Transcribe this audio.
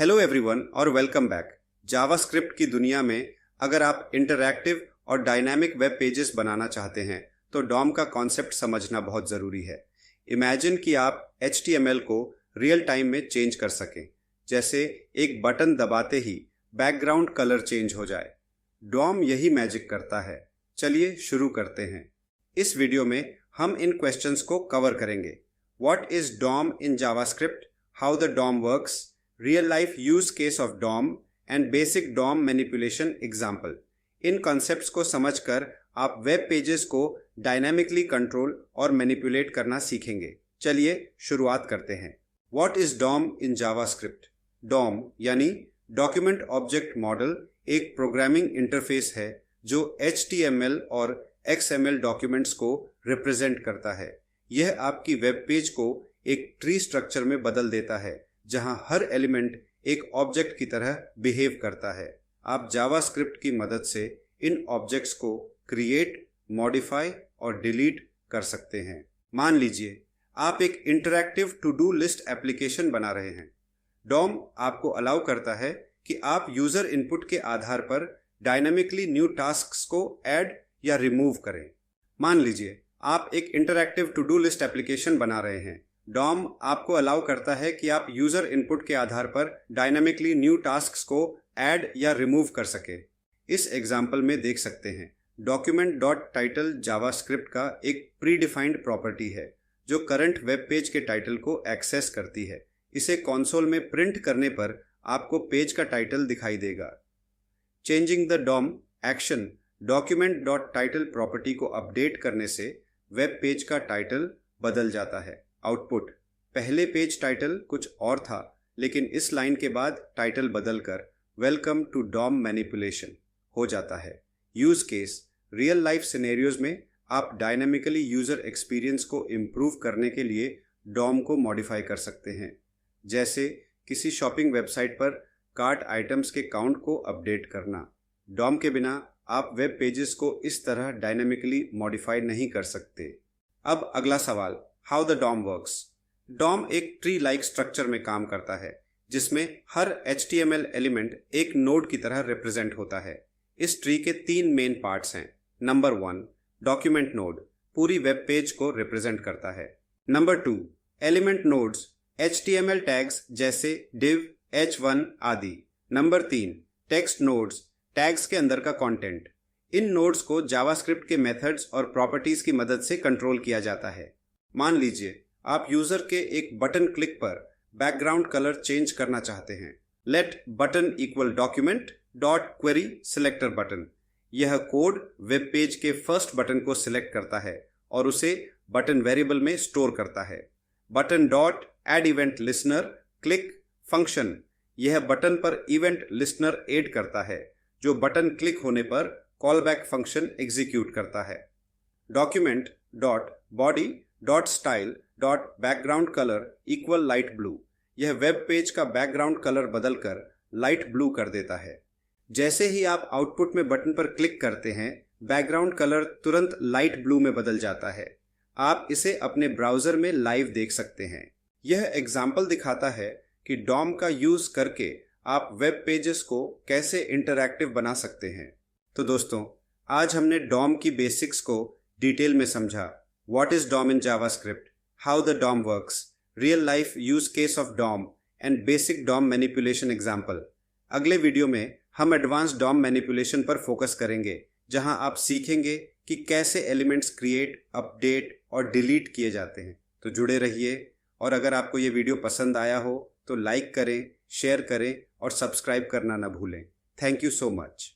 Hello everyone और welcome back. JavaScript की दुनिया में अगर आप इंटरैक्टिव और डायनामिक वेब पेजेस बनाना चाहते हैं तो डॉम का कॉन्सेप्ट समझना बहुत ज़रूरी है। इमेजिन कि आप HTML को रियल टाइम में चेंज कर सकें, जैसे एक बटन दबाते ही बैकग्राउंड कलर चेंज हो जाए। डॉम यही मैजिक करता है। चलिए शुरू करते हैं। इस वीडियो में हम इन क्वेश्चंस को कवर करेंगे। What is DOM in JavaScript, how the DOM works, real life use case of DOM and basic DOM manipulation example. इन कॉन्सेप्ट्स को समझकर आप वेब पेजेस को डायनामिकली कंट्रोल और मैनिपुलेट करना सीखेंगे। चलिए शुरुआत करते हैं। What is DOM in JavaScript? DOM यानी डॉक्यूमेंट ऑब्जेक्ट मॉडल एक प्रोग्रामिंग इंटरफेस है जो HTML और XML डॉक्यूमेंट्स को रिप्रेजेंट करता है। यह आपकी वेब पेज को एक ट्री स्ट्रक्चर में बदल देता है जहां हर एलिमेंट एक ऑब्जेक्ट की तरह बिहेव करता है। आप जावास्क्रिप्ट की मदद से इन ऑब्जेक्ट्स को क्रिएट, मॉडिफाई और डिलीट कर सकते हैं। मान लीजिए आप एक interactive to do list application बना रहे हैं। डॉम आपको अलाउ करता है कि आप यूजर इनपुट के आधार पर डायनामिकली न्यू टास्क्स को ऐड या रिमूव करें। मान लीजिए आप एक interactive to do list application बना रहे हैं। डॉम आपको अलाउ करता है कि आप यूजर इनपुट के आधार पर डायनामिकली न्यू टास्क्स को ऐड या रिमूव कर सके। इस एग्जाम्पल में देख सकते हैं डॉक्यूमेंट डॉट टाइटल जावास्क्रिप्ट का एक प्री डिफाइंड प्रॉपर्टी है जो करंट वेब पेज के टाइटल को एक्सेस करती है। इसे कंसोल में प्रिंट करने पर आपको पेज का टाइटल दिखाई देगा। Changing the DOM action document dot title property को अपडेट करने से वेब पेज का टाइटल बदल जाता है। आउटपुट, पहले पेज टाइटल कुछ और था, लेकिन इस लाइन के बाद टाइटल बदलकर वेलकम टू डॉम मैनिपुलेशन हो जाता है। Use case, real life scenarios में आप डायनामिकली यूजर एक्सपीरियंस को इम्प्रूव करने के लिए डॉम को मॉडिफाई कर सकते हैं, जैसे किसी शॉपिंग वेबसाइट पर कार्ट आइटम्स के काउंट को अपडेट करना। डॉम के बिना आप वेब पेजेस को इस तरह डायनामिकली मॉडिफाई नहीं कर सकते। अब अगला सवाल, how the DOM works. DOM एक ट्री लाइक स्ट्रक्चर में काम करता है जिसमें हर HTML एलिमेंट एक नोड की तरह रिप्रेजेंट होता है। इस ट्री के 3 मेन पार्ट्स हैं। नंबर 1, डॉक्यूमेंट नोड पूरी वेब पेज को रिप्रेजेंट करता है। Number 2, element nodes HTML tags जैसे div, h1 आदि। नंबर 3, टेक्स्ट नोड्स टैग्स के अंदर का कंटेंट। इन नोड्स को जावास्क्रिप्ट के मेथड्स और प्रॉपर्टीज की मदद से कंट्रोल किया जाता है। मान लीजिए आप यूजर के एक बटन क्लिक पर बैकग्राउंड कलर चेंज करना चाहते हैं। Let button equal document dot query selector button. यह कोड वेब पेज के फर्स्ट बटन को सिलेक्ट करता है और उसे बटन वेरिएबल में स्टोर करता है। Button dot add event listener click function, यह बटन पर इवेंट लिसनर ऐड करता है जो बटन क्लिक होने पर कॉल बैक फंक्शन एग्जीक्यूट करता है। Document dot body dot style dot background colour equal light blue, यह वेब पेज का बैकग्राउंड कलर बदलकर लाइट ब्लू कर देता है। जैसे ही आप आउटपुट में बटन पर क्लिक करते हैं, बैकग्राउंड कलर तुरंत लाइट ब्लू में बदल जाता है। आप इसे अपने ब्राउजर में लाइव देख सकते हैं। यह एग्जाम्पल दिखाता है कि डॉम का यूज करके आप वेब पेजेस को कैसे इंटरैक्टिव बना सकते हैं। तो दोस्तों, आज हमने डॉम की बेसिक्स को डिटेल में समझा। What is DOM in JavaScript? How the DOM works? Real life use case of DOM and basic DOM manipulation example. अगले वीडियो में हम एडवांस DOM मैनिपुलेशन पर फोकस करेंगे, जहां आप सीखेंगे कि कैसे एलिमेंट्स क्रिएट, अपडेट और डिलीट किए जाते हैं। तो जुड़े रहिए, और अगर आपको ये वीडियो पसंद आया हो तो लाइक करें, शेयर करें और सब्सक्राइब करना न भूलें। Thank you so much.